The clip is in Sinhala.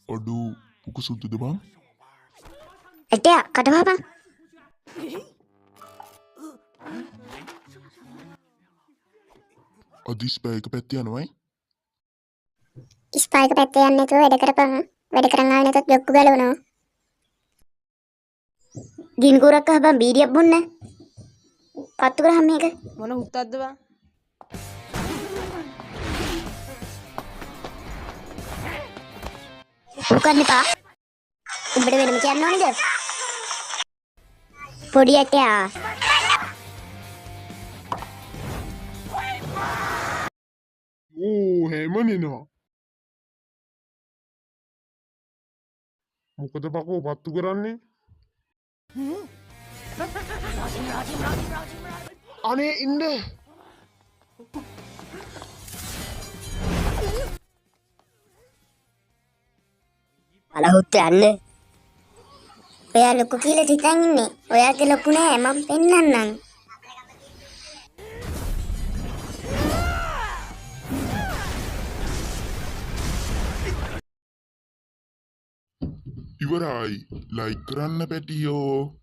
Aduh, buku sudah deh bang. ඇටයා කටවහපන්. Adi spek පැත්තේ යනවයි. ඉස්පායක පැත්තේ යන්නේ නැතුව වැඩ කරපන්. වැඩ කරන් ආවේ නැතත් ජොක්කු ගලවනවා. ගිනි කුරක් අහපන් බීඩියක් බොන්න. පත්තු කරහම් මේක. මොන හුත්තක්ද බං? උකන්න එපා. උඹට වෙනම කියන්න ඕනේද? පොඩි ඇටයා. ඕ හැමනෙනවා. මොකද බකෝ පත්තු කරන්නේ? අනේ ඉන්න. අලහුත් යන්නේ. ඔයා ලොකු කියලා හිතන් ඉන්නේ. ඔයාගේ ලොකු නෑ මම පෙන්නන්නම්. ඉවරයි. ලයික් කරන්න පැටියෝ.